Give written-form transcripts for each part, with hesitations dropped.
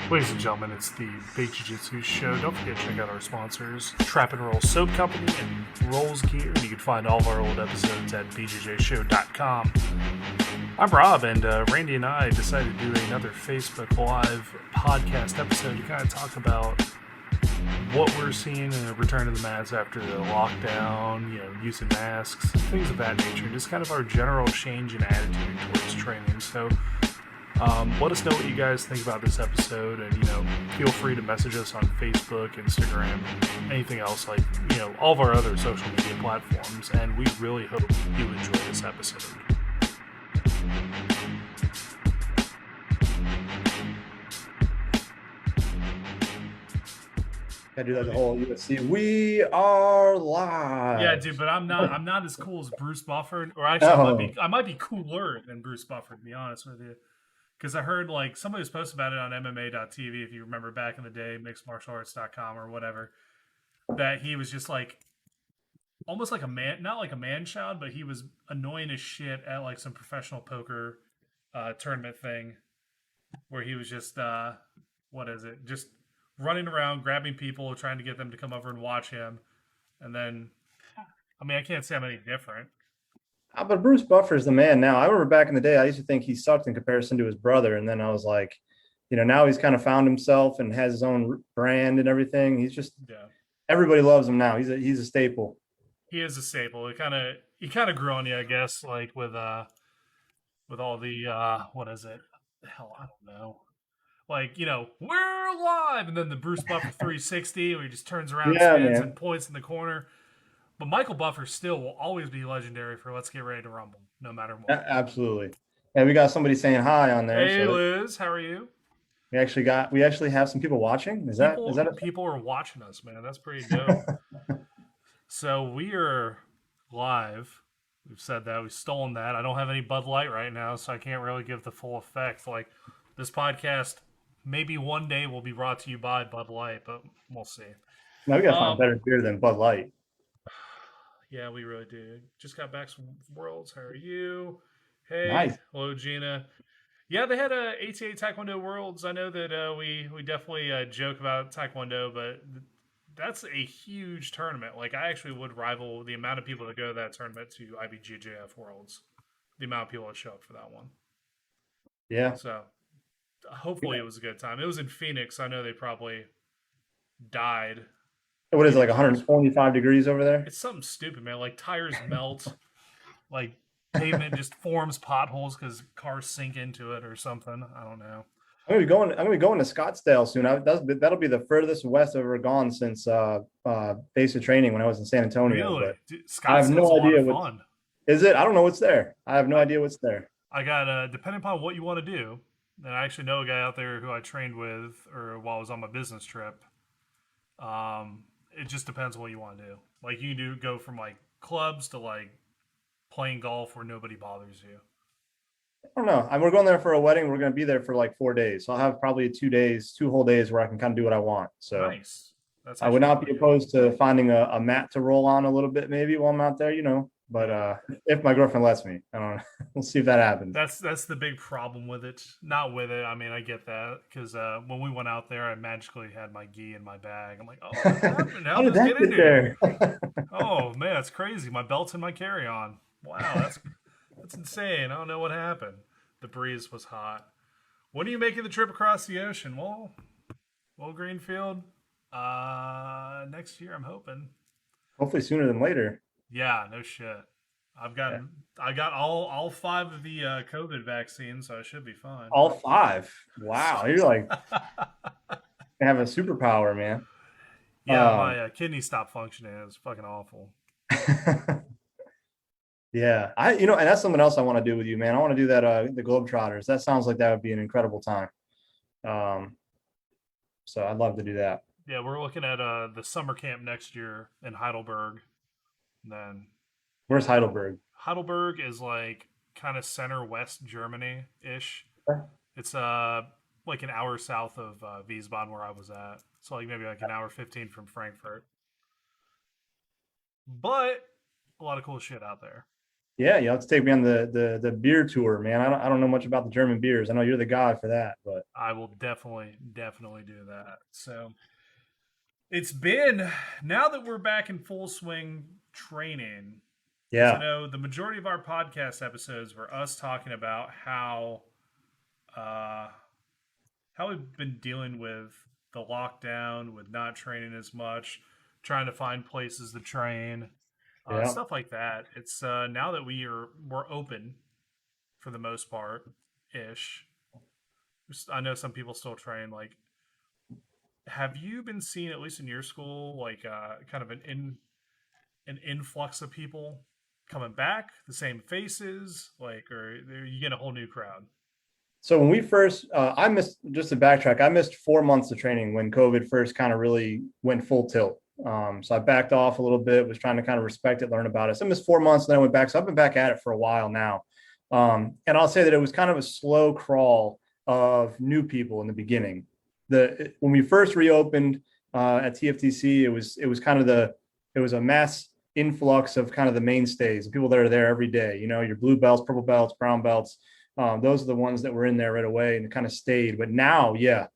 Ladies and gentlemen, it's the Big Jiu-Jitsu Show. Don't forget to check out our sponsors, Trap and Roll Soap Company and Rolls Gear. You can find all of our old episodes at bjjshow.com. I'm Rob, and Randy and I decided to do another Facebook Live podcast episode to kind of talk about what we're seeing in a return to the mats after the lockdown, use of masks, things of that nature, just kind of our general change in attitude towards training. So let us know what you guys think about this episode, and feel free to message us on Facebook, Instagram, anything else, like all of our other social media platforms. And we really hope you enjoy this episode. I do that the whole UFC. We are live. Yeah, dude, but I'm not as cool as Bruce Buffer, or actually, I might be cooler than Bruce Buffer, to be honest with you. Because I heard, somebody was posting about it on MMA.tv, if you remember back in the day, mixedmartialarts.com or whatever, that he was just, almost like a man, not like a man-child, but he was annoying as shit at, some professional poker tournament thing, where he was just, just running around, grabbing people, trying to get them to come over and watch him. And then, I can't say I'm any different. But Bruce Buffer's the man now. I remember back in the day, I used to think he sucked in comparison to his brother. And then I was like, now he's kind of found himself and has his own brand and everything. He's just, everybody loves him now. He's a staple. He is a staple. He kind of grew on you, I guess, with all the, what is it? Hell, I don't know. We're live. And then the Bruce Buffer 360, where he just turns around, spins, and points in the corner. But Michael Buffer still will always be legendary for Let's Get Ready to Rumble, no matter what. Absolutely. And we got somebody saying hi on there. Hey, Liz, how are you? We actually have some people watching. Is that people are watching us, man? That's pretty dope. So we are live. We've said that. We've stolen that. I don't have any Bud Light right now, so I can't really give the full effect. This podcast, maybe one day will be brought to you by Bud Light, but we'll see. Now we gotta find better beer than Bud Light. Yeah, we really do. Just got back from Worlds. How are you? Hey, nice. Hello, Gina. Yeah, they had a ATA Taekwondo Worlds. I know that we definitely joke about Taekwondo, but that's a huge tournament. I actually would rival the amount of people that go to that tournament to IBJJF Worlds. The amount of people that show up for that one. Yeah. So hopefully it was a good time. It was in Phoenix. I know they probably died. What is it, 125 degrees over there? It's something stupid, man. Tires melt. Pavement just forms potholes because cars sink into it or something. I don't know. I'm gonna be going to Scottsdale soon. That'll be the furthest west I've ever gone since basic training when I was in San Antonio. Really? Dude, I have no idea what fun. Is it? I don't know what's there. I have no idea what's there. I got depending upon what you want to do. And I actually know a guy out there who I trained with, or while I was on my business trip. It just depends on what you want to do. You can go from clubs to playing golf where nobody bothers you. I don't know. We're going there for a wedding. We're going to be there for 4 days. So I'll have probably 2 whole days where I can kind of do what I want. So nice. I would not be opposed to finding a mat to roll on a little bit, maybe while I'm out there, But if my girlfriend lets me, I don't know. We'll see if that happens. That's the big problem with it. Not with it. I get that because when we went out there, I magically had my gi in my bag. I'm like, oh, what happened? How did that get in there? Oh man, that's crazy. My belt's in my carry-on. Wow, that's insane. I don't know what happened. The breeze was hot. When are you making the trip across the ocean? Well, Greenfield, next year I'm hoping. Hopefully sooner than later. Yeah, no shit. I got all 5 of the COVID vaccines, so I should be fine. All 5? Wow, you're have a superpower, man. Yeah, my kidney stopped functioning. It was fucking awful. Yeah, and that's something else I want to do with you, man. I want to do that the Globetrotters. That sounds like that would be an incredible time. So I'd love to do that. Yeah, we're looking at the summer camp next year in Heidelberg. Then where's Heidelberg? Heidelberg is kind of center west Germany ish. It's an hour south of Wiesbaden where I was at. So maybe an hour 15 from Frankfurt. But a lot of cool shit out there. Yeah, you have to take me on the beer tour, man. I don't know much about the German beers. I know you're the guy for that, but I will definitely do that. So it's been, now that we're back in full swing training, because I yeah, know the majority of our podcast episodes were us talking about uh, how we've been dealing with the lockdown, with not training as much, trying to find places to train, yeah. stuff like that. It's now that we're open for the most part ish. I know some people still train. Like, have you been seeing, at least in your school, like kind of an influx of people coming back, the same faces, like, or you get a whole new crowd? So when we first, I missed, just to backtrack, I missed 4 months of training when COVID first kind of really went full tilt. So I backed off a little bit, was trying to kind of respect it, learn about it. So I missed 4 months, and then I went back. So I've been back at it for a while now. And I'll say that it was kind of a slow crawl of new people in the beginning. When we first reopened at TFTC, it was kind of it was a mass influx of kind of the mainstays, people that are there every day. You know, your blue belts, purple belts, brown belts. Those are the ones that were in there right away and kind of stayed. But now, yeah,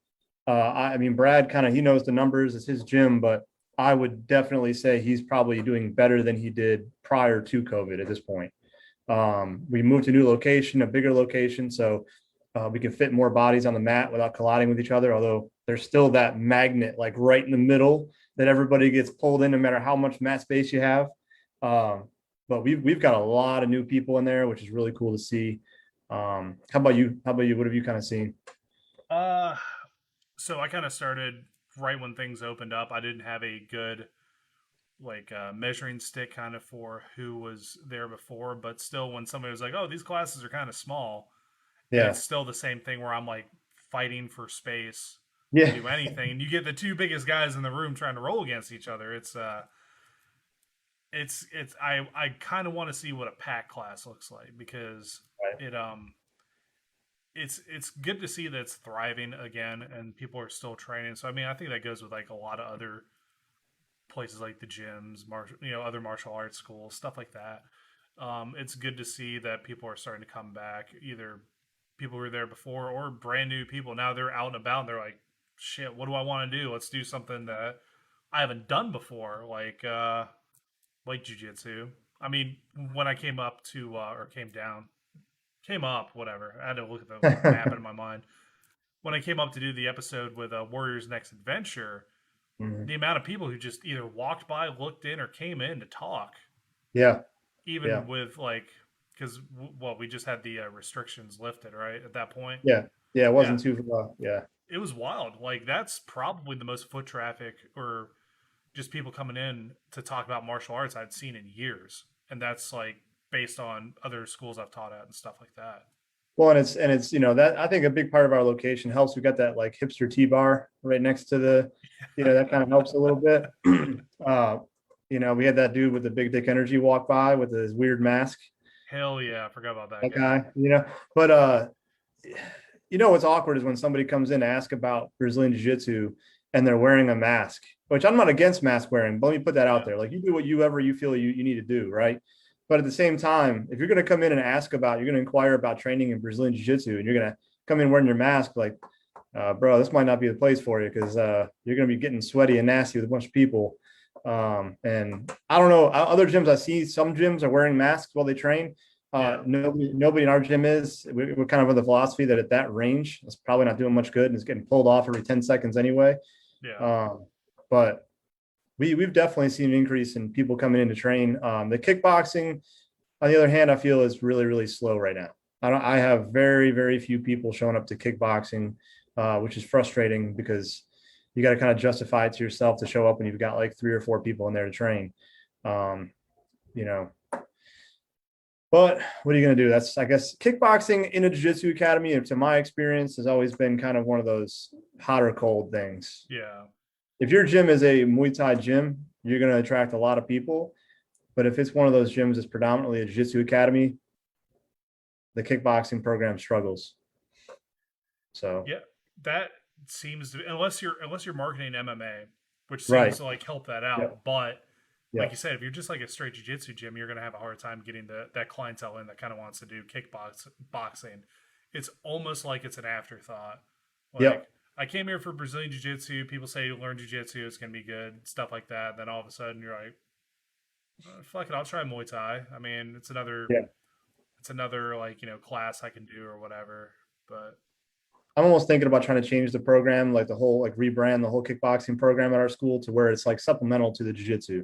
I mean, Brad kind of, he knows the numbers. It's his gym, but I would definitely say he's probably doing better than he did prior to COVID at this point. We moved to a new location, a bigger location, so we can fit more bodies on the mat without colliding with each other. Although there's still that magnet, like right in the middle, that everybody gets pulled in, no matter how much mat space you have. Um, but we've got a lot of new people in there, which is really cool to see. How about you? How about you? What have you kind of seen? Uh, so I kind of started right when things opened up. I didn't have a good like measuring stick kind of for who was there before, but still, when somebody was like, "Oh, these classes are kind of small," and it's Yeah, still the same thing where I'm like fighting for space to yeah, do anything, and you get the two biggest guys in the room trying to roll against each other. It's I kind of want to see what a pack class looks like, because right. it it's good to see that it's thriving again and people are still training. So I mean, I think that goes with like a lot of other places like the gyms, other martial arts schools, stuff like that. It's good to see that people are starting to come back, either people who were there before or brand new people. Now they're out and about and they're like, shit, what do I want to do? Let's do something that I haven't done before, like jujitsu. I mean, when I came up to or came down, came up, whatever. I had to look at the map in my mind. When I came up to do the episode with Warriors Next Adventure, Mhm. the amount of people who just either walked by, looked in, or came in to talk, Yeah, even yeah, with like, because well, we just had the restrictions lifted, right? At that point, yeah, yeah. It yeah, wasn't too. Yeah, it was wild. Like, that's probably the most foot traffic or just people coming in to talk about martial arts I'd seen in years, and that's like based on other schools I've taught at and stuff like that. well, and it's that I think a big part of our location helps. We got that like hipster T bar right next to that kind of helps a little bit. uh, we had that dude with the big dick energy walk by with his weird mask. Hell yeah, I forgot about that That guy. guy. But what's awkward is when somebody comes in to ask about Brazilian Jiu-Jitsu and they're wearing a mask, which I'm not against mask wearing, but let me put that out Yeah, there. Like, you do what you feel you need to do, right? But at the same time, if you're going to come in and you're going to inquire about training in Brazilian Jiu-Jitsu and you're going to come in wearing your mask, like, bro, this might not be the place for you, because you're going to be getting sweaty and nasty with a bunch of people. And I don't know, other gyms I see, some gyms are wearing masks while they train. yeah, Nobody in our gym is. We're kind of of the philosophy that at that range, it's probably not doing much good, and it's getting pulled off every 10 seconds anyway. yeah. But we've definitely seen an increase in people coming in to train. The kickboxing, on the other hand, I feel is really, really slow right now. I have very, very few people showing up to kickboxing, which is frustrating, because you got to kind of justify it to yourself to show up when you've got like 3 or 4 people in there to train. Um, you know, but what are you going to do? That's, I guess, kickboxing in a jiu-jitsu academy, to my experience, has always been kind of one of those hot or cold things. Yeah. If your gym is a Muay Thai gym, you're going to attract a lot of people. But if it's one of those gyms that's predominantly a jiu-jitsu academy, the kickboxing program struggles. So, Yeah, that seems to, unless you're marketing MMA, which seems right. to like help that Yep. out. But Yeah. like you said, if you're just like a straight jiu-jitsu gym, you're going to have a hard time getting that clientele in that kind of wants to do boxing. It's almost like it's an afterthought. Like, Yep. I came here for Brazilian jiu-jitsu. People say you learn jiu-jitsu, it's going to be good, stuff like that. Then all of a sudden you're like, fuck it, I'll try Muay Thai. I mean, Yeah. it's another like, class I can do or whatever. But I'm almost thinking about trying to change the program, like the whole, like rebrand the whole kickboxing program at our school to where it's like supplemental to the jiu-jitsu,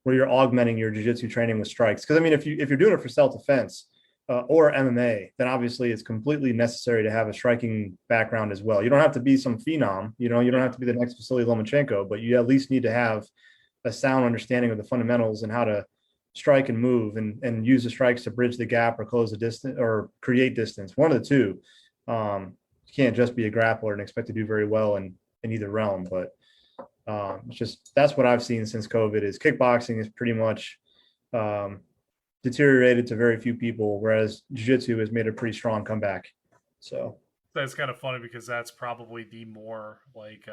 where you're augmenting your jiu-jitsu training with strikes. Because I mean, if you're doing it for self-defense or MMA, then obviously it's completely necessary to have a striking background as well. You don't have to be some phenom, you don't have to be the next Vasily Lomachenko, but you at least need to have a sound understanding of the fundamentals and how to strike and move and use the strikes to bridge the gap or close the distance or create distance. One of the two. You can't just be a grappler and expect to do very well in either realm. But it's just that's what I've seen since COVID is kickboxing is pretty much deteriorated to very few people, whereas jiu-jitsu has made a pretty strong comeback. So that's kind of funny because that's probably the more like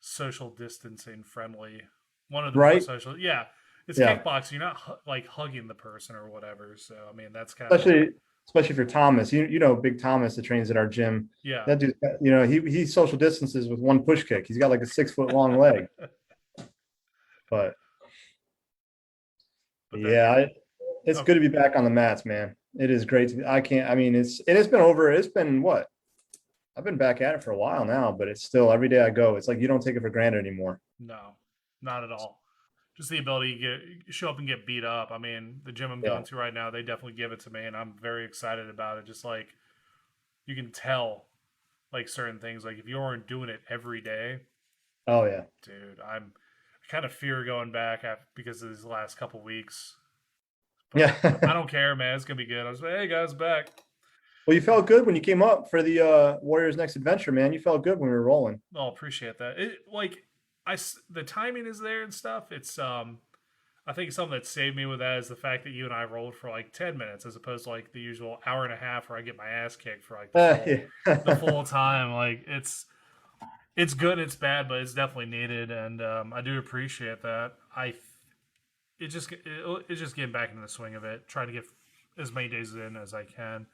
social distancing friendly, one of the more right, social. Yeah, it's yeah, kickboxing. You're not like hugging the person or whatever. So I mean, that's kind of especially if you're Thomas. You know Big Thomas that trains at our gym. yeah. That dude, he social distances with one push kick. He's got like a 6 foot long leg. But But then yeah, it's oh, good to be back on the mats, man. It is great to be. I can't. I mean, it's been over. It's been what? I've been back at it for a while now, but it's still every day I go. It's like you don't take it for granted anymore. no, not at all. Just the ability to show up and get beat up. I mean, the gym I'm Yeah. going to right now, they definitely give it to me, and I'm very excited about it. Just like you can tell, like certain things. Like if you aren't doing it every day, Oh yeah. dude, I kind of fear going back after, because of these last couple weeks. But I Yeah. don't care, man. It's gonna be good. I was like, hey guys, back. Well, you felt good when you came up for the Warriors Next Adventure, man. You felt good when we were rolling. I'll appreciate that. It like the timing is there and stuff. It's I think something that saved me with that is the fact that you and I rolled for like 10 minutes as opposed to like the usual hour and a half where I get my ass kicked for like the Yeah. full time. Like it's good, it's bad, but it's definitely needed, and I do appreciate that. It's just getting back into the swing of it, trying to get as many days in as I can.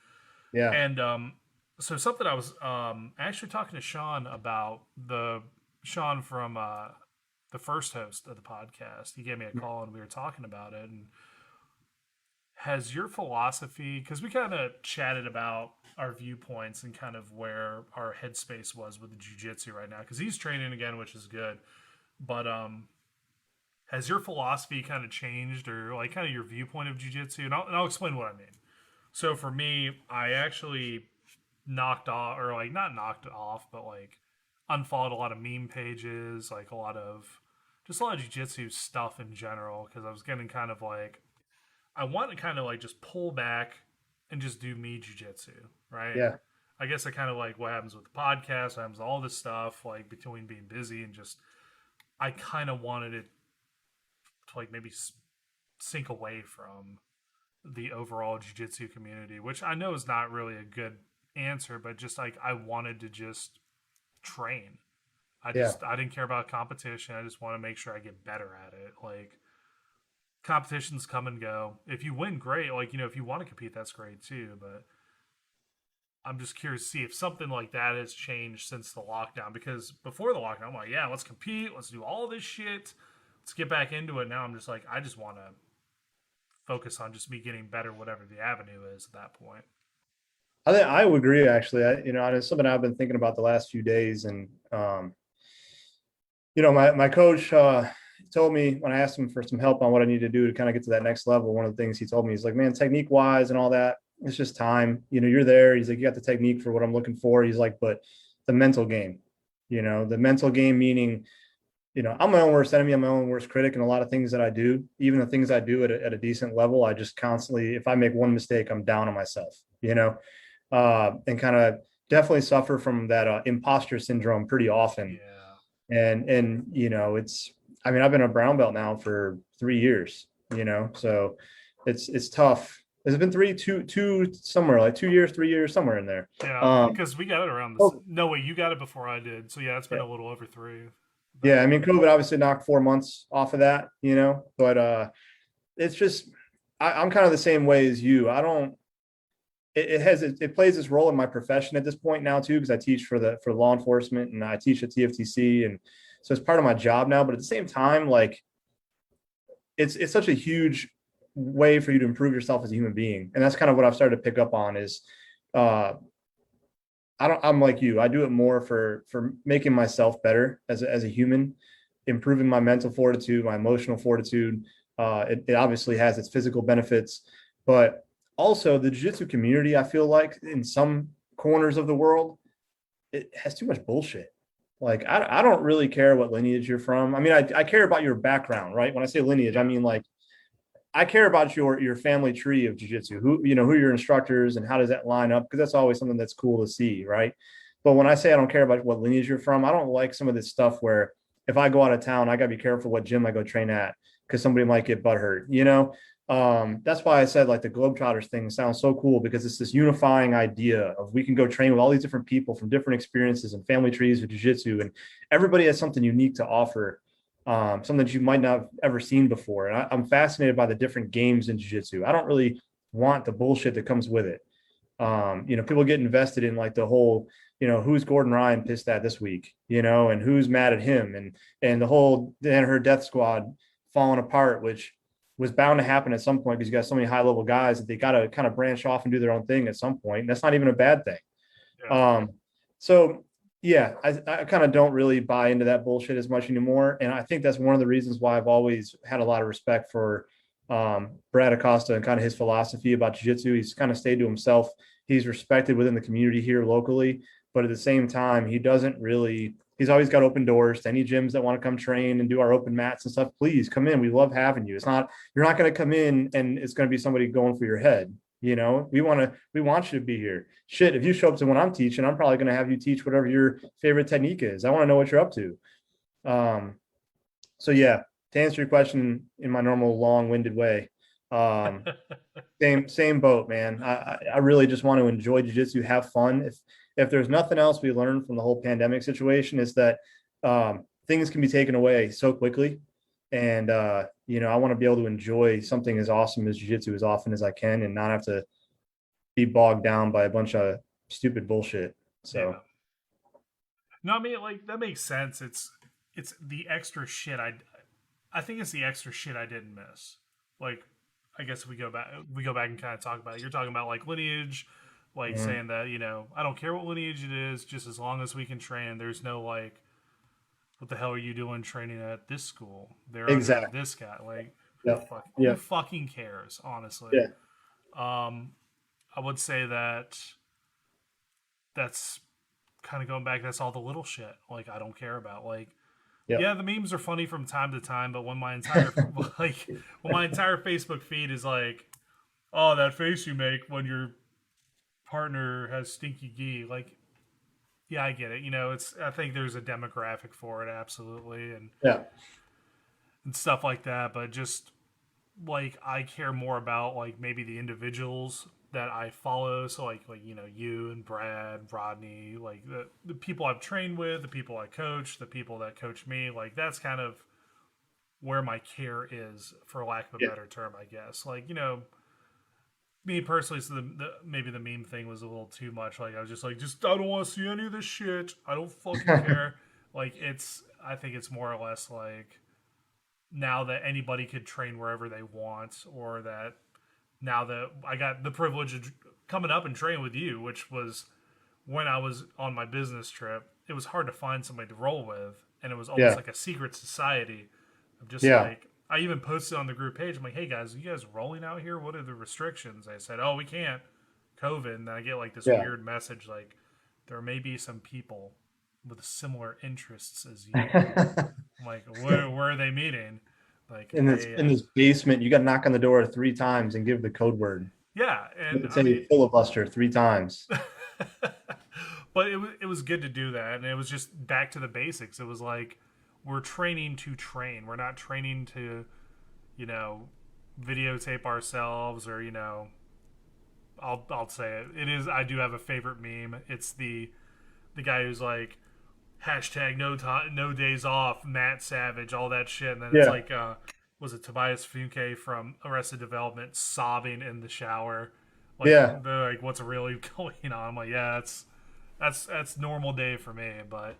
Yeah. And so something I was actually talking to Sean about the Sean from the first host of the podcast. He gave me a call and we were talking about it. And has your philosophy, because we kind of chatted about our viewpoints and kind of where our headspace was with the jiu-jitsu right now, because he's training again, which is good. But has your philosophy kind of changed, or like kind of your viewpoint of jiu-jitsu? And I'll explain what I mean. So for me, I actually knocked off, or like not knocked off, but like unfollowed a lot of meme pages, like a lot of jiu-jitsu stuff in general, because I was getting kind of like, I want to kind of like just pull back and just do me jiu-jitsu, right? Yeah. I guess I kind of like what happens with the podcast, what happens with all this stuff, like between being busy and just, I kind of wanted it to like maybe sink away from the overall jiu-jitsu community, which I know is not really a good answer, but just like I wanted to just train. Yeah. I didn't care about competition. I just want to make sure I get better at it. Like competitions come and go. If you win, great. Like, if you want to compete, that's great too. But I'm just curious to see if something like that has changed since the lockdown. Because before the lockdown, I'm like, yeah, let's compete. Let's do all this shit. Let's get back into it. Now I'm just like, I just want to focus on just me getting better, whatever the avenue is at that point. I think I would agree. Actually, it's something I've been thinking about the last few days, and my coach told me when I asked him for some help on what I need to do to kind of get to that next level. One of the things he told me is like, man, technique wise and all that, it's just time. You're there. He's like, you got the technique for what I'm looking for. He's like, but the mental game, the mental game meaning, I'm my own worst enemy. I'm my own worst critic. And a lot of things that I do, even the things I do at a decent level, I just constantly, if I make one mistake, I'm down on myself, and kind of definitely suffer from that imposter syndrome pretty often. Yeah. And I've been a brown belt now for 3 years, so it's tough. Has it been two somewhere like 2 years, 3 years, somewhere in there? Yeah, because we got it around this. Oh, No way, you got it before I did. So yeah, it's been yeah. a little over 3. Yeah, But I mean, COVID obviously knocked 4 months off of that, but it's just I'm kind of the same way as you. I don't. It plays this role in my profession at this point now too, because I teach for law enforcement and I teach at TFTC, and so it's part of my job now. But at the same time, like it's such a huge way for you to improve yourself as a human being, and that's kind of what I've started to pick up on is uh I'm like you. I do it more for making myself better as a human, improving my mental fortitude, my emotional fortitude. It obviously has its physical benefits, but also the jiu-jitsu community, I feel like in some corners of the world, it has too much bullshit. Like I don't really care what lineage you're from. I mean, I care about your background, right? When I say lineage, I yeah, mean like I care about your family tree of jujitsu, who your instructors and how does that line up? Because that's always something that's cool to see, right? But when I say I don't care about what lineage you're from, I don't like some of this stuff where if I go out of town, I gotta be careful what gym I go train at because somebody might get butthurt. That's why I said like the Globetrotters thing sounds so cool because it's this unifying idea of we can go train with all these different people from different experiences and family trees of jiu-jitsu, and everybody has something unique to offer, something that you might not have ever seen before. And I'm fascinated by the different games in jiu-jitsu. I don't really want the bullshit that comes with it. People get invested in like the whole, who's Gordon Ryan pissed at this week, and who's mad at him, and the whole Danaher Death Squad falling apart, which was bound to happen at some point because you got so many high level guys that they got to kind of branch off and do their own thing at some point. And that's not even a bad thing. yeah, So yeah, I kind of don't really buy into that bullshit as much anymore. And I think that's one of the reasons why I've always had a lot of respect for Brad Acosta and kind of his philosophy about jiu-jitsu. He's kind of stayed to himself. He's respected within the community here locally, but at the same time, he's always got open doors to any gyms that want to come train and do our open mats and stuff. Please come in. We love having you. You're not going to come in and it's going to be somebody going for your head. We want you to be here. Shit, if you show up to when I'm teaching, I'm probably going to have you teach whatever your favorite technique is. I want to know what you're up to. So yeah, to answer your question in my normal long-winded way, um, same boat, man. I really just want to enjoy jiu-jitsu, have fun. If there's nothing else we learned from the whole pandemic situation is that things can be taken away so quickly. And I want to be able to enjoy something as awesome as jiu-jitsu as often as I can and not have to be bogged down by a bunch of stupid bullshit. So yeah. No, I mean like that makes sense. It's the extra shit I think it's the extra shit I didn't miss. Like I guess we go back and kind of talk about it. You're talking about like lineage, like mhm. saying that I don't care what lineage it is, just as long as we can train. There's no like, what the hell are you doing training at this school? They're under Exactly. this guy. Like Yeah. who Yeah. fucking cares? Honestly, Yeah. um, I would say that that's kind of going back. That's all the little shit. Like I don't care about. Like Yeah. yeah, the memes are funny from time to time, but when my entire like when my entire Facebook feed is like, oh, that face you make when your partner has stinky gi, like yeah, I get it. I think there's a demographic for it, absolutely, Yeah. and stuff like that. But just like I care more about like maybe the individuals that I follow. So like you and Brad, Rodney, like the people I've trained with, the people I coach, the people that coach me. Like that's kind of where my care is, for lack of a Yeah. better term, I guess. Like me personally, so maybe the meme thing was a little too much. Like I was just I don't want to see any of this shit. I don't fucking care. Like I think it's more or less like now that anybody could train wherever they want, or that now that I got the privilege of coming up and training with you, which was when I was on my business trip, it was hard to find somebody to roll with, and it was almost Yeah. like a secret society of just Yeah. like I even posted on the group page. I'm like, hey guys, are you guys rolling out here? What are the restrictions? They said, oh, we can't, COVID. And then I get like this Yeah. weird message like there may be some people with similar interests as you. I'm like, where are they meeting? Like in this they in this basement, you got to knock on the door 3 times and give the code word. yeah, You and can I mean, say filibuster 3 times. but it was good to do that, and it was just back to the basics. It was like we're training to train. We're not training to you know videotape ourselves, or I'll say it. It is. I do have a favorite meme. It's the guy who's like, hashtag no days off, Matt Savage, all that shit. And then it's Yeah. like, was it Tobias Funke from Arrested Development sobbing in the shower? Like, Yeah. they're like, what's really going on? I'm like, yeah, that's normal day for me. But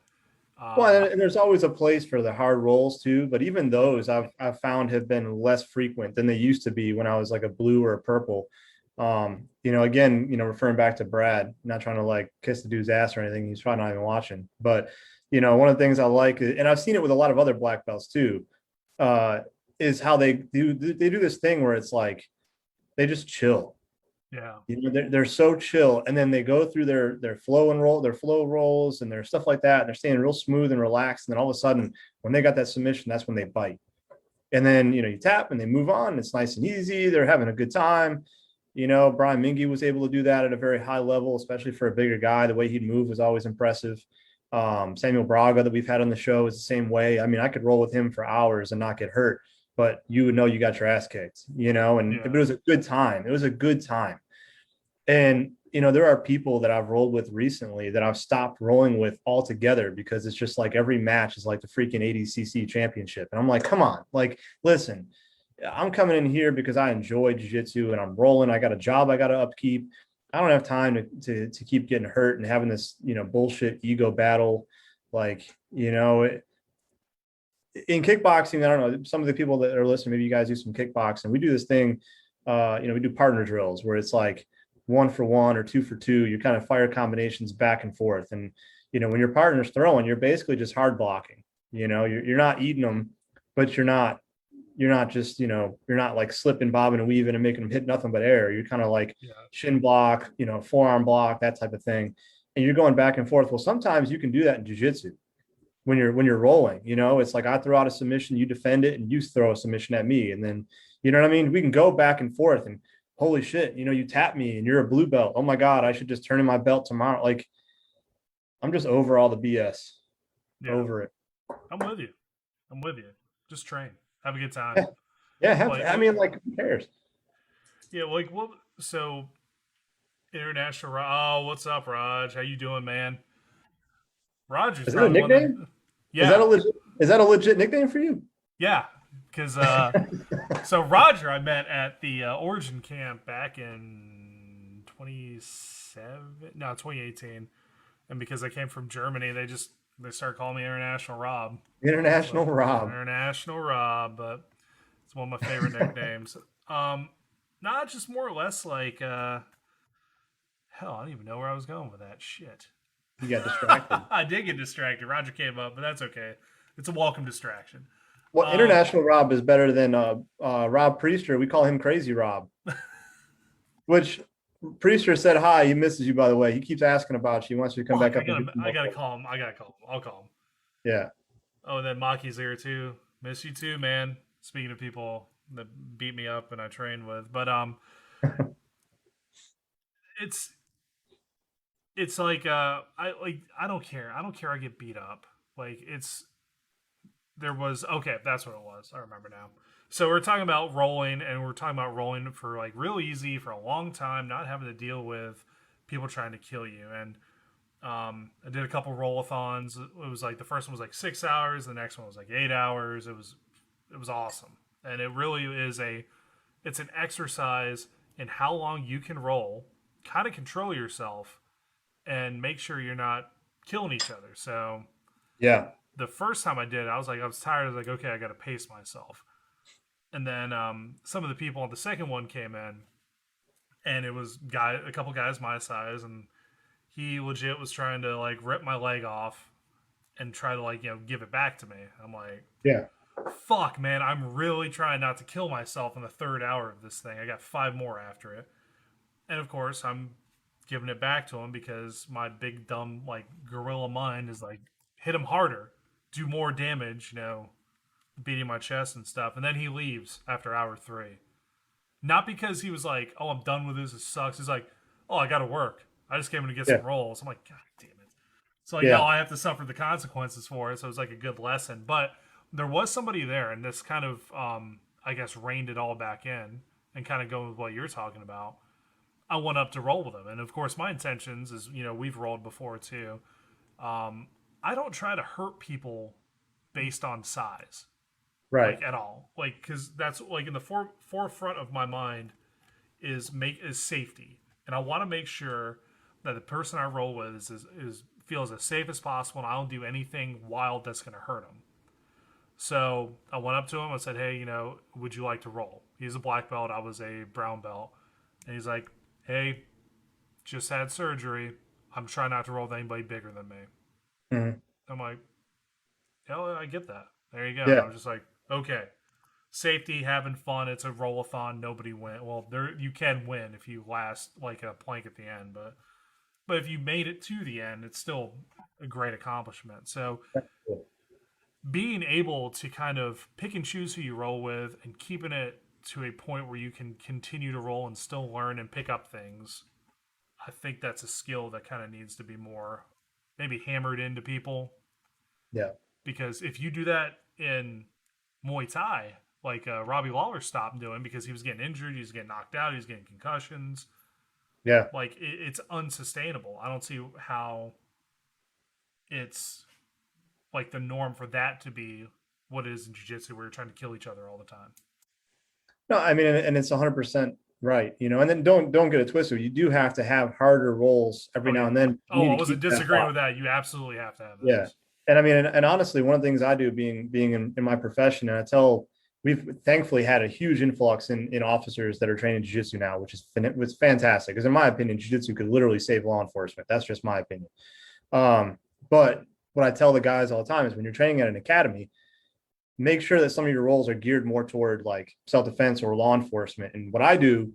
Well, um, and there's always a place for the hard roles too, but even yeah, those I've found have been less frequent than they used to be when I was like a blue or a purple. Again, referring back to Brad, not trying to like kiss the dude's ass or anything. He's probably not even watching. But one of the things I like, and I've seen it with a lot of other black belts too, uh, is how they do this thing where it's like they just chill. yeah, They're so chill, and then they go through their flow rolls and their stuff like that, and they're staying real smooth and relaxed. And then all of a sudden, when they got that submission, that's when they bite. And then you tap and they move on. It's nice and easy. They're having a good time. Brian Mingy was able to do that at a very high level, especially for a bigger guy. The way he'd move was always impressive. Samuel Braga that we've had on the show is the same way. I mean, I could roll with him for hours and not get hurt, but you would know you got your ass kicked, and it yeah, was a good time. It was a good time. And there are people that I've rolled with recently that I've stopped rolling with altogether because it's just like every match is like the freaking ADCC championship. And I'm like, come on, like, listen, I'm coming in here because I enjoy jiu-jitsu and I'm rolling. I got a job I got to upkeep. I don't have time to keep getting hurt and having this, bullshit ego battle. Like, in kickboxing, I don't know, some of the people that are listening, maybe you guys do some kickboxing. We do this thing, we do partner drills where it's like 1-for-1 or 2-for-2. You kind of fire combinations back and forth. And, when your partner's throwing, you're basically just hard blocking. You're not eating them, but you're not just, you're not like slipping, bobbing, and weaving and making them hit nothing but air. You're kind of like yeah, shin block, forearm block, that type of thing. And you're going back and forth. Well, sometimes you can do that in jiu-jitsu when you're rolling. It's like I throw out a submission, you defend it, and you throw a submission at me. And then, you know what I mean? We can go back and forth, and holy shit, you tap me and you're a blue belt. Oh my God, I should just turn in my belt tomorrow. Like, I'm just over all the BS. yeah. Over it. I'm with you. I'm with you. Just train, have a good Yeah. time. Yeah. Like, I mean, like, who cares? yeah, like what? So international. Oh, what's up, Raj? How you doing, man? Raj is Is that a probably one of nickname? them. Is that Yeah, a legit is that a legit nickname for you? yeah. Because so Roger, I met at the Origin camp back in 2018, and because I came from Germany, they started calling me International Rob. International So Rob. International Rob, but it's one of my favorite nicknames. Um, Not just more or less like hell. I don't even know where I was going with that shit. You got distracted. I did get distracted. Roger came up, but that's okay. It's a welcome distraction. Well, Um, International Rob is better than Rob Priester. We call him Crazy Rob, which Priester said hi. He misses you, by the way. He keeps asking about you. He wants you to come Fuck, back up and do some I more gotta for him. call him. I gotta call him. I'll call him. Yeah. Oh, and then Maki's there too. Miss you too, man. Speaking of people that beat me up and I trained with, but it's like I don't care. I don't care. I get beat up. Like there was okay. That's what it was. I remember now. So we're talking about rolling, and we're talking about rolling for like real easy for a long time, not having to deal with people trying to kill you. And I did a couple rollathons. It was like the first one was like 6 hours, the next one was like 8 hours. It was awesome, and it really is it's an exercise in how long you can roll, kind of control yourself, and make sure you're not killing each other. So Yeah. the first time I did, I was tired. I was like, okay, I got to pace myself. And then some of the people on the second one came in, and it was a couple guys my size, and he legit was trying to like rip my leg off and try to like give it back to me. I'm like, Yeah. fuck, man, I'm really trying not to kill myself in the third hour of this thing. I got 5 more after it, and of course I'm giving it back to him because my big dumb like gorilla mind is like hit him harder, do more damage, beating my chest and stuff. And then he leaves after hour 3. Not because he was like, "Oh, I'm done with this. It sucks." He's like, "Oh, I got to work. I just came in to get Yeah. some rolls." I'm like, "God damn it!" So like, no, Yeah. I have to suffer the consequences for it. So it was like a good lesson. But there was somebody there, and this kind of, I guess, reined it all back in and kind of going with what you're talking about. I went up to roll with him, and of course, my intentions is, we've rolled before too. Um, I don't try to hurt people based on size, Right. like at all. Like, because that's like in the forefront of my mind is safety, and I want to make sure that the person I roll with is feels as safe as possible, and I don't do anything wild that's going to hurt him. So I went up to him. I said, "Hey, would you like to roll?" He's a black belt. I was a brown belt, and he's like, "Hey, just had surgery. I'm trying not to roll with anybody bigger than me." Mhm. I'm like, "Hell, I get that. There you go." And I Yeah. was just like, "Okay, safety, having fun. It's a roll-a-thon. Nobody win. Well, there you can win if you last like a plank at the end, but if you made it to the end, it's still a great accomplishment." So being able to kind of pick and choose who you roll with and keeping it to a point where you can continue to roll and still learn and pick up things, I think that's a skill that kind of needs to be more maybe hammered into people. Yeah. Because if you do that in Muay Thai, like Robbie Lawler stopped doing because he was getting injured, he was getting knocked out, he was getting concussions. Yeah. Like it's unsustainable. I don't see how it's like the norm for that to be what it is in jiu-jitsu where you're trying to kill each other all the time. No, I mean, and it's 100% right. And then don't get it twisted. You do have to have harder rolls every Oh now yeah. and then. You Oh, I need to wasn't keep that disagreeing up. with that. You absolutely have to have Yeah. those. And I mean, and honestly, one of the things I do being in my profession, and I tell we've thankfully had a huge influx in officers that are training jiu-jitsu now, which was fantastic. Because in my opinion, jiu-jitsu could literally save law enforcement. That's just my opinion. But what I tell the guys all the time is when you're training at an academy, make sure that some of your roles are geared more toward like self-defense or law enforcement. And what I do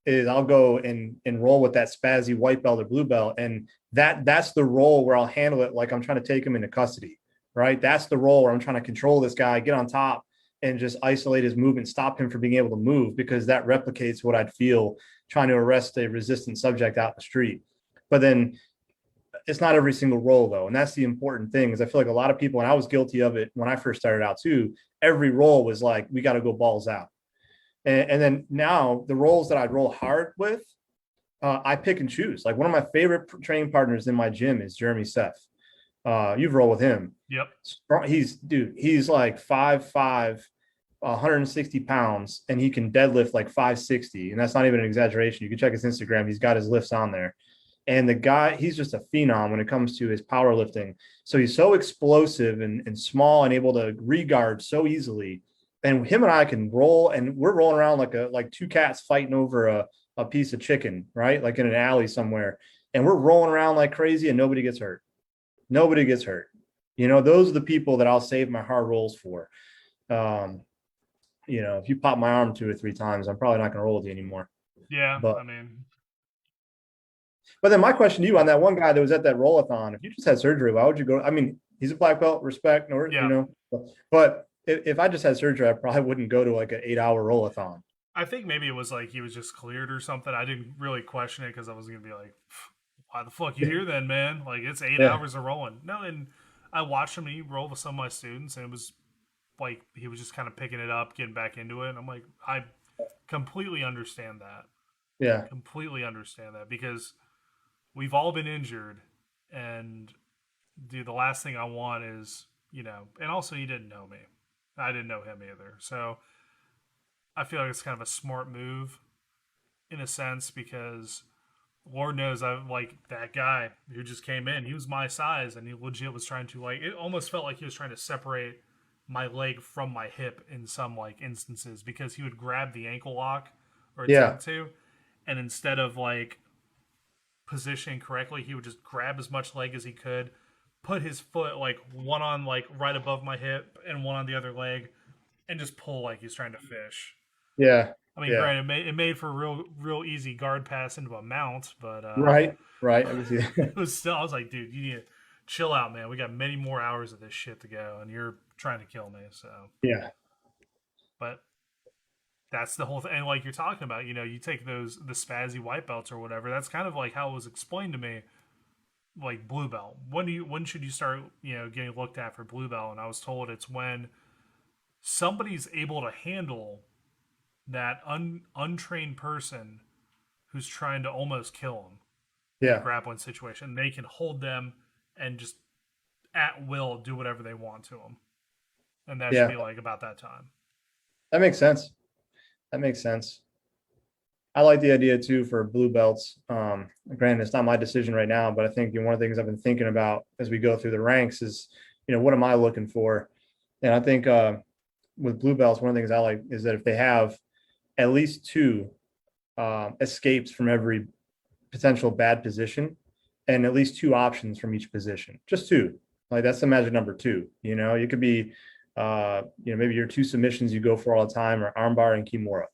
is I'll go and roll with that spazzy white belt or blue belt. And that's the role where I'll handle it like I'm trying to take him into custody, right? That's the role where I'm trying to control this guy, get on top and just isolate his movement, stop him from being able to move, because that replicates what I'd feel trying to arrest a resistant subject out in the street. But then it's not every single role though. And that's the important thing is I feel like a lot of people, and I was guilty of it when I first started out too, every role was like, we got to go balls out. And then now the roles that I'd roll hard with, I pick and choose. Like one of my favorite training partners in my gym is Jeremy Seth. You've rolled with him. Yep. He's like 5'5", 160 pounds, and he can deadlift like 560. And that's not even an exaggeration. You can check his Instagram. He's got his lifts on there. And the guy, he's just a phenom when it comes to his powerlifting. So he's so explosive and small and able to regard so easily. And him and I can roll, and we're rolling around like two cats fighting over a piece of chicken, right? Like in an alley somewhere. And we're rolling around like crazy and nobody gets hurt. Nobody gets hurt. Those are the people that I'll save my hard rolls for. If you pop my arm 2 or 3 times, I'm probably not going to roll with you anymore. Yeah. But I mean, But then my question to you on that one guy that was at that roll-a-thon, if you just had surgery, why would you go? I mean, he's a black belt, respect, or yeah. But if I just had surgery, I probably wouldn't go to like an 8-hour roll-a-thon. I think maybe it was like he was just cleared or something. I didn't really question it because I was gonna be like, "Why the fuck you here then, man? Like it's 8 hours of rolling." No, and I watched him. He rolled with some of my students, and it was like he was just kind of picking it up, getting back into it. And I'm like, I completely understand that. Yeah. Completely understand that because we've all been injured, and dude, the last thing I want is and also he didn't know me. I didn't know him either, so I feel like it's kind of a smart move in a sense because Lord knows I'm like that guy who just came in. He was my size and he legit was trying to like it almost felt like he was trying to separate my leg from my hip in some like instances because he would grab the ankle lock or Yeah. attempt to, and instead of like positioning correctly, he would just grab as much leg as he could, put his foot like one on like right above my hip and one on the other leg, and just pull like he's trying to fish. Yeah. I mean, Yeah. granted, it made for a real easy guard pass into a mount, but Right. I can see that. it was still. I was like, dude, you need to chill out, man. We got many more hours of this shit to go, and you're trying to kill me. So, Yeah. but that's the whole thing. And like you're talking about, you take the spazzy white belts or whatever. That's kind of like how it was explained to me. Like blue belt. When should you start, getting looked at for blue belt? And I was told it's when somebody's able to handle that untrained person who's trying to almost kill him in a Yeah. grappling situation. They can hold them and just at will do whatever they want to them. And that should Yeah, be like about that time. that makes sense. That makes sense. I like the idea too for blue belts. Granted, it's not my decision right now, but I think one of the things I've been thinking about as we go through the ranks is, what am I looking for? And I think with blue belts, one of the things I like is that if they have at least two escapes from every potential bad position and at least two options from each position, just two. Like that's the magic number two. You could be, maybe your two submissions you go for all the time are armbar and kimura.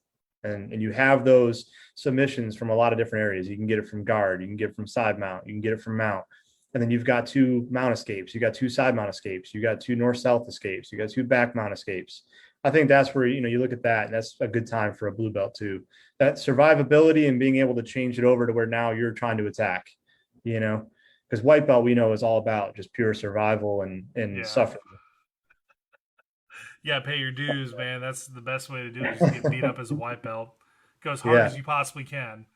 And you have those submissions from a lot of different areas. You can get it from guard, you can get it from side mount, you can get it from mount. And then you've got two mount escapes, you got two side mount escapes, you got two north-south escapes, you got two back mount escapes. I think that's where, you look at that, and that's a good time for a blue belt too. That survivability and being able to change it over to where now you're trying to attack, because white belt we know is all about just pure survival and suffering. Yeah, pay your dues, man. That's the best way to do it. Is get beat up as a white belt. Go as hard as you possibly can,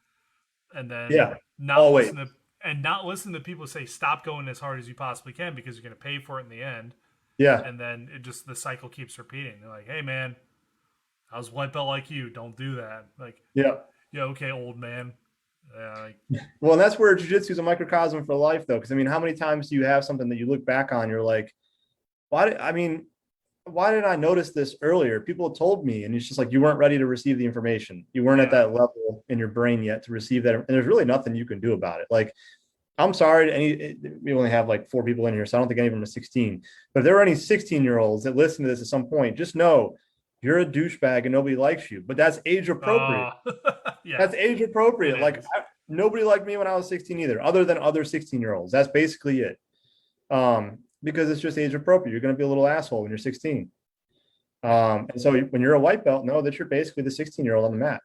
and then not listen to people say stop going as hard as you possibly can because you're going to pay for it in the end. Yeah, and then the cycle keeps repeating. They're like, hey man, I was white belt like you. Don't do that. Like, yeah, okay, old man. Well, and that's where jiu-jitsu is a microcosm for life, though. Because how many times do you have something that you look back on, you're like, why did I notice this earlier? People told me, and it's just like you weren't ready to receive the information. You weren't at that level in your brain yet to receive that. And there's really nothing you can do about it. Like, I'm sorry, we only have like 4 people in here, so I don't think any of them are 16. But if there are any 16-year-olds that listen to this at some point, just know you're a douchebag and nobody likes you. But that's age appropriate. That's age appropriate. Like, nobody liked me when I was 16 either, other than other 16-year-olds. That's basically it. Because it's just age appropriate. You're going to be a little asshole when you're 16. And so when you're a white belt, know that you're basically the 16-year-old on the mat.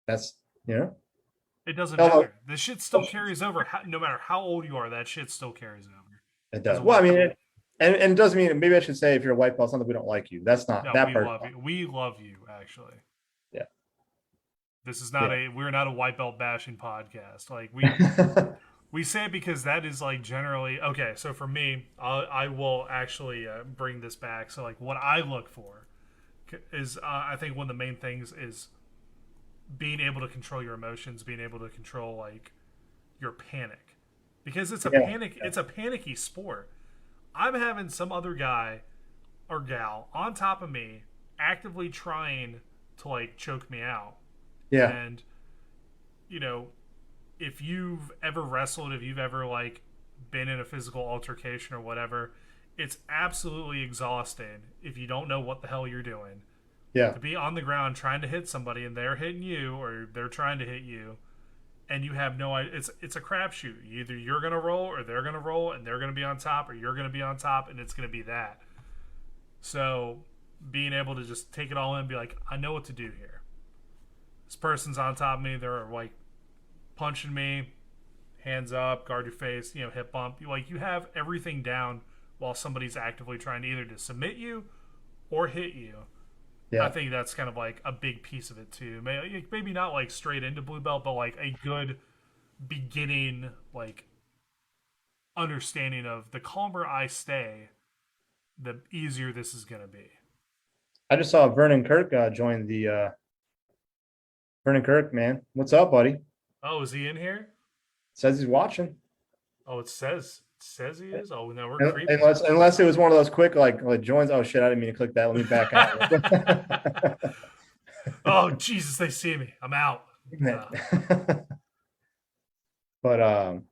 That's, It doesn't matter. The shit still carries over. No matter how old you are, that shit still carries over. It does. Well, and it doesn't mean, maybe I should say if you're a white belt, it's not that we don't like you. That's not that part. We love you, actually. Yeah. This is not we're not a white belt bashing podcast. Like we say it because that is like generally okay. So for me, I will actually bring this back. So like what I look for is I think one of the main things is being able to control your emotions, being able to control like your panic, because it's a it's a panicky sport. I'm having some other guy or gal on top of me actively trying to like choke me out. Yeah. And if you've ever wrestled, if you've ever like been in a physical altercation or whatever, it's absolutely exhausting if you don't know what the hell you're doing. Yeah. To be on the ground trying to hit somebody and they're hitting you or they're trying to hit you and you have no idea. It's a crapshoot. Either you're going to roll or they're going to roll and they're going to be on top or you're going to be on top and it's going to be that. So being able to just take it all in and be like, I know what to do here. This person's on top of me. They're like punching me, hands up, guard your face, hip bump. You have everything down while somebody's actively trying to either to submit you or hit you. Yeah. I think that's kind of like a big piece of it too. Maybe not like straight into blue belt, but like a good beginning, like understanding of the calmer I stay, the easier this is going to be. I just saw Vernon Kirk join the Vernon Kirk, man. What's up, buddy? Oh, is he in here? Says he's watching. Oh, it says he is. Oh, no, we're creepy. Unless it was one of those quick like joins. Oh shit, I didn't mean to click that. Let me back out. Oh Jesus, they see me. I'm out. But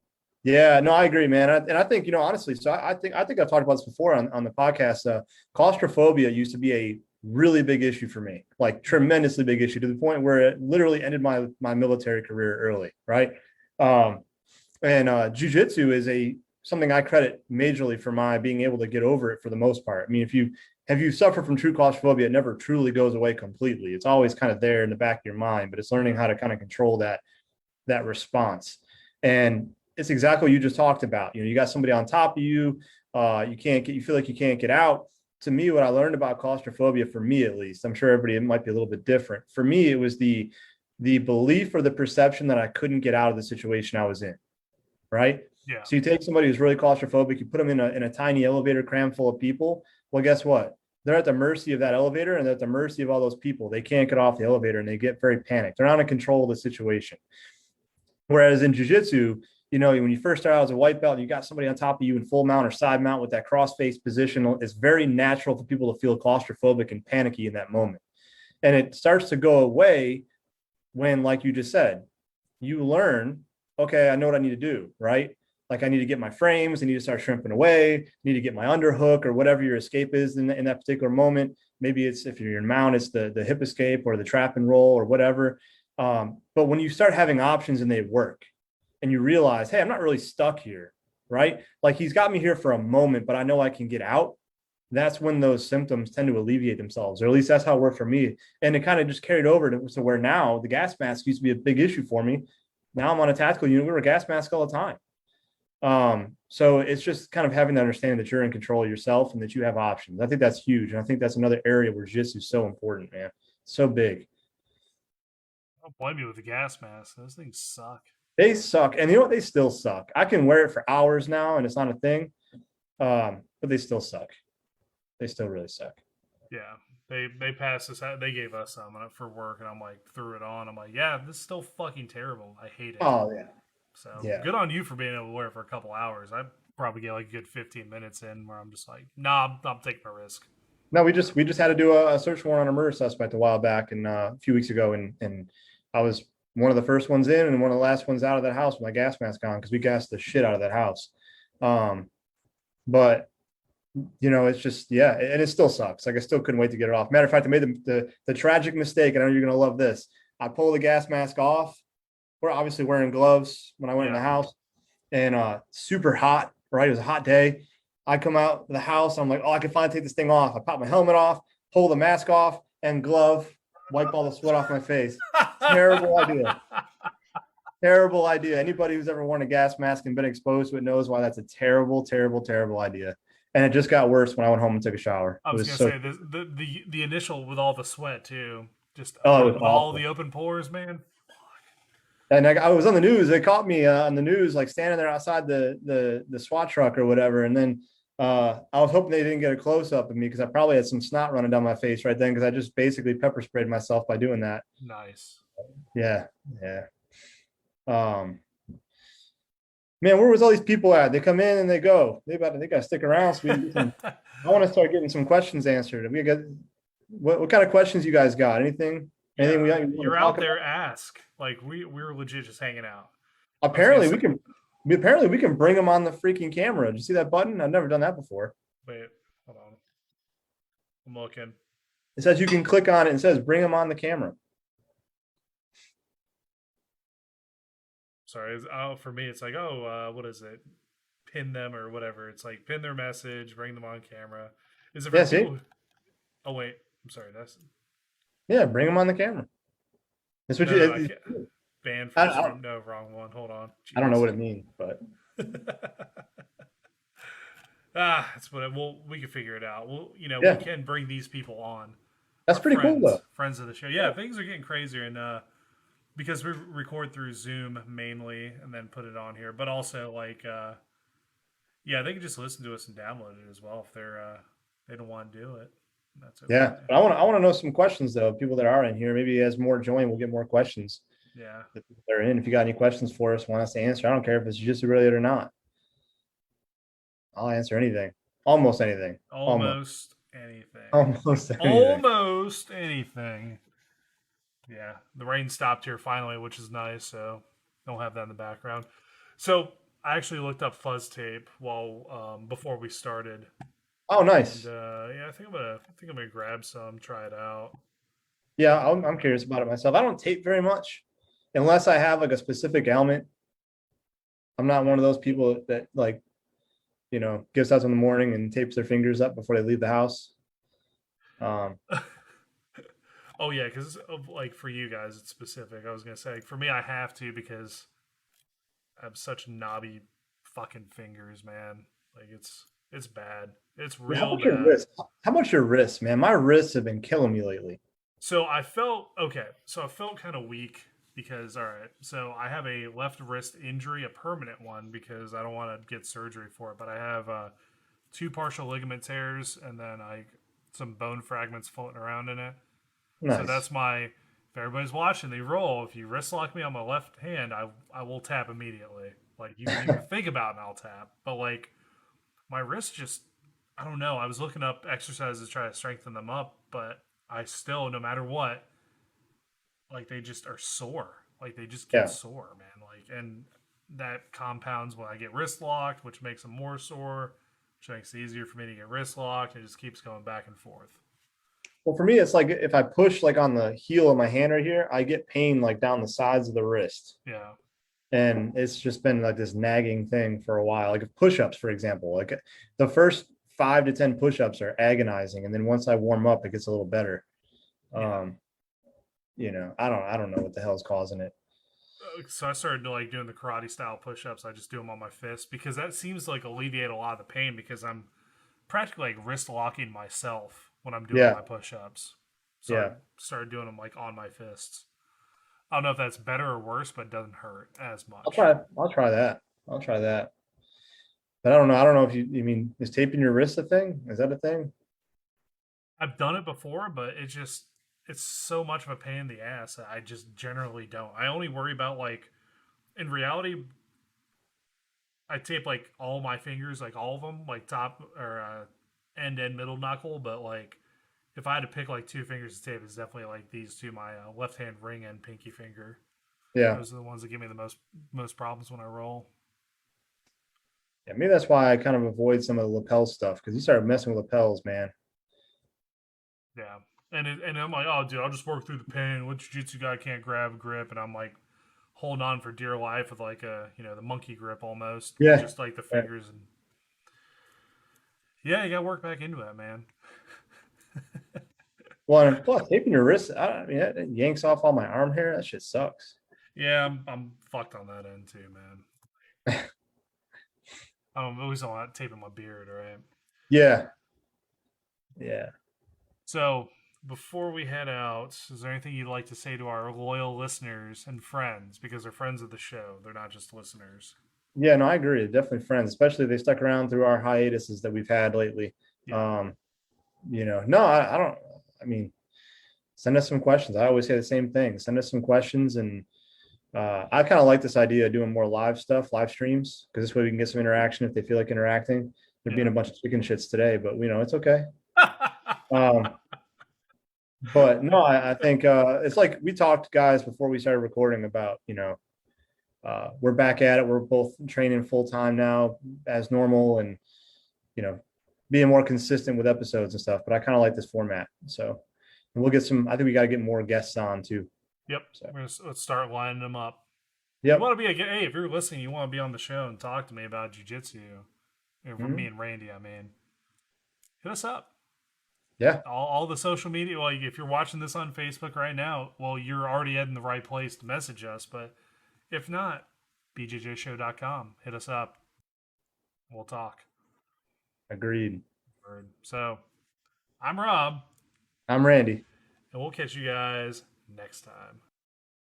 yeah, no, I agree, man. And I think honestly. So I think I've talked about this before on the podcast. Claustrophobia used to be a really big issue for me, like tremendously big issue to the point where it literally ended my military career early, right? And jiu-jitsu is something I credit majorly for my being able to get over it for the most part. I mean, if you suffer from true claustrophobia, it never truly goes away completely. It's always kind of there in the back of your mind, but it's learning how to kind of control that response. And it's exactly what you just talked about. You got somebody on top of you, you feel like you can't get out. To me, what I learned about claustrophobia, for me at least, I'm sure everybody, it might be a little bit different. For me, it was the belief or the perception that I couldn't get out of the situation I was in, right? Yeah. So you take somebody who's really claustrophobic, you put them in a tiny elevator crammed full of people. Well, guess what? They're at the mercy of that elevator, and they're at the mercy of all those people. They can't get off the elevator, and they get very panicked. They're not in control of the situation. Whereas in jiu-jitsu, when you first start out as a white belt and you got somebody on top of you in full mount or side mount with that cross-face position, it's very natural for people to feel claustrophobic and panicky in that moment. And it starts to go away when, like you just said, you learn, okay, I know what I need to do, right? Like I need to get my frames, I need to start shrimping away, I need to get my underhook or whatever your escape is in that particular moment. Maybe it's, if you're in mount, it's the hip escape or the trap and roll or whatever. But when you start having options and they work and you realize, hey, I'm not really stuck here, right? Like he's got me here for a moment, but I know I can get out. That's when those symptoms tend to alleviate themselves, or at least that's how it worked for me. And it kind of just carried over to where now the gas mask used to be a big issue for me. Now I'm on a tactical unit. We wear a gas mask all the time. So it's just kind of having the understanding that you're in control of yourself and that you have options. I think that's huge. And I think that's another area where jiu-jitsu is so important, man. So big. Don't blame me with the gas mask. Those things suck. They suck. And you know what? They still suck. I can wear it for hours now and it's not a thing. But they still suck. They still really suck. Yeah. They passed us out. They gave us some for work, and I'm like, threw it on. I'm like, yeah, this is still fucking terrible. I hate it. Oh, yeah. So yeah. Good on you for being able to wear it for a couple hours. I probably get like a good 15 minutes in where I'm just like, nah, I'm taking a risk. No, we just had to do a search warrant on a murder suspect a while back and a few weeks ago, and I was one of the first ones in and one of the last ones out of that house with my gas mask on because we gassed the shit out of that house. But it's just, yeah, and it still sucks. Like I still couldn't wait to get it off. Matter of fact, I made the tragic mistake, and I know you're gonna love this. I pull the gas mask off. We're obviously wearing gloves when I went in the house, and super hot, right? It was a hot day. I come out of the house, I'm like, oh, I can finally take this thing off. I pop my helmet off, pull the mask off, and glove, wipe all the sweat off my face. Terrible idea. Terrible idea. Anybody who's ever worn a gas mask and been exposed to it knows why that's a terrible, terrible, terrible idea. And it just got worse when I went home and took a shower. I was gonna say the initial with all the sweat too, just all the open pores, man. And I was on the news. They caught me on the news, like standing there outside the SWAT truck or whatever. And then I was hoping they didn't get a close up of me because I probably had some snot running down my face right then because I just basically pepper sprayed myself by doing that. Nice. Yeah. Man, where was all these people at? They come in and they go. They got to stick around. So I want to start getting some questions answered. We got what kind of questions you guys got? Anything? Anything you're out there? Ask. Like we're legit just hanging out. Apparently we can bring them on the freaking camera. Did you see that button? I've never done that before. Wait, hold on. I'm looking. It says you can click on it and it says bring them on the camera. Sorry, for me, it's like, what is it? Pin them or whatever. It's like pin their message, bring them on camera. Is it for people? Oh wait, I'm sorry. Bring them on the camera. That's what banned from stream. No, wrong one. Hold on. Jeez. I don't know what it means, but that's what. We can figure it out. We can bring these people on. That's pretty cool, though. Friends of the show. Yeah, things are getting crazier, and because we record through Zoom mainly and then put it on here, but also like they can just listen to us and download it as well if they don't want to do it. That's okay. Yeah, but I want to know some questions though. People that are in here, maybe as more join, we'll get more questions. Yeah, they're in. If you got any questions for us, want us to answer, I don't care if it's just related or not. I'll answer anything, almost anything, almost anything. Yeah, the rain stopped here finally, which is nice. So don't have that in the background. So I actually looked up fuzz tape before we started. Oh, nice. And, I think I'm gonna grab some, try it out. Yeah, I'm curious about it myself. I don't tape very much, unless I have like a specific ailment. I'm not one of those people that like, gets out in the morning and tapes their fingers up before they leave the house. Oh yeah, because like for you guys, it's specific. I was gonna say for me, I have to because I have such knobby fucking fingers, man. Like it's bad. It's real bad. How about your wrists, man? My wrists have been killing me lately. So I felt kind of weak because all right, so I have a left wrist injury, a permanent one, because I don't want to get surgery for it. But I have two partial ligament tears, and then some bone fragments floating around in it. So Nice. that's my. If everybody's watching, they roll. If you wrist lock me on my left hand, I will tap immediately. Like you can even think about it, and I'll tap. But like my wrist just, I don't know. I was looking up exercises to try to strengthen them up, but I still, no matter what, like they just are sore. Like they just get Yeah. sore, man. Like, and that compounds when I get wrist locked, which makes them more sore, which makes it easier for me to get wrist locked. It just keeps going back and forth. Well, for me, it's like if I push like on the heel of my hand right here, I get pain like down the sides of the wrist. Yeah. And it's just been like this nagging thing for a while. Like push-ups, for example, like the first 5 to 10 push-ups are agonizing. And then once I warm up, it gets a little better. Yeah. Um, I don't know what the hell's causing it. So I started like doing the karate style push-ups. I just do them on my fist because that seems to like alleviate a lot of the pain because I'm practically like wrist locking myself when I'm doing Yeah. my push-ups. So I Yeah. started doing them like on my fists. I don't know if that's better or worse, but it doesn't hurt as I'll much. try, I'll try that. I'll try that. But I don't know. I don't know if you mean, is taping your wrist a thing? Is that a thing? I've done it before, but it's so much of a pain in the ass that I just generally don't. I only worry about like in reality, I tape like all my fingers, like all of them, like top or end and middle knuckle. But like if I had to pick like two fingers to tape, it's definitely like these two, my left hand ring and pinky finger. Yeah. Those are the ones that give me the most problems when I roll. Yeah. Maybe that's why I kind of avoid some of the lapel stuff because you started messing with lapels, man. Yeah. And I'm like, oh, dude, I'll just work through the pain. What jiu-jitsu guy can't grab a grip? And I'm like holding on for dear life with like the monkey grip almost with Yeah. just like the Yeah. fingers. And yeah, you got to work back into that, man. Well, and plus taping your wrist, I mean, that yanks off all my arm hair. That shit sucks. Yeah, I'm fucked on that end too, man. I'm always on taping my beard, right? Yeah. Yeah. So before we head out, is there anything you'd like to say to our loyal listeners and friends? Because they're friends of the show, they're not just listeners. Yeah, no, I agree. Definitely friends, especially if they stuck around through our hiatuses that we've had lately. Yeah, Um, no, I don't, I mean, send us some questions. I always say the same thing. Send us some questions. And I kind of like this idea of doing more live stuff, live streams, because this way we can get some interaction if they feel like interacting. There being yeah. a bunch of chicken shits today, but it's okay. Um, but no, I think it's like we talked, guys, before we started recording about, we're back at it. We're both training full time now as normal and, you know, being more consistent with episodes and stuff. But I kind of like this format. So and we'll get some, I think we got to get more guests on too. Yep. So, Let's start lining them up. You yep. want to be hey, if you're listening, you want to be on the show and talk to me about jujitsu. Me Mhm. and Randy, I mean, hit us up. Yeah. All the social media. Like if you're watching this on Facebook right now, well, you're already in the right place to message us. But if not, bjjshow.com. Hit us up. We'll talk. Agreed. So I'm Rob, I'm Randy. and we'll catch you guys next time.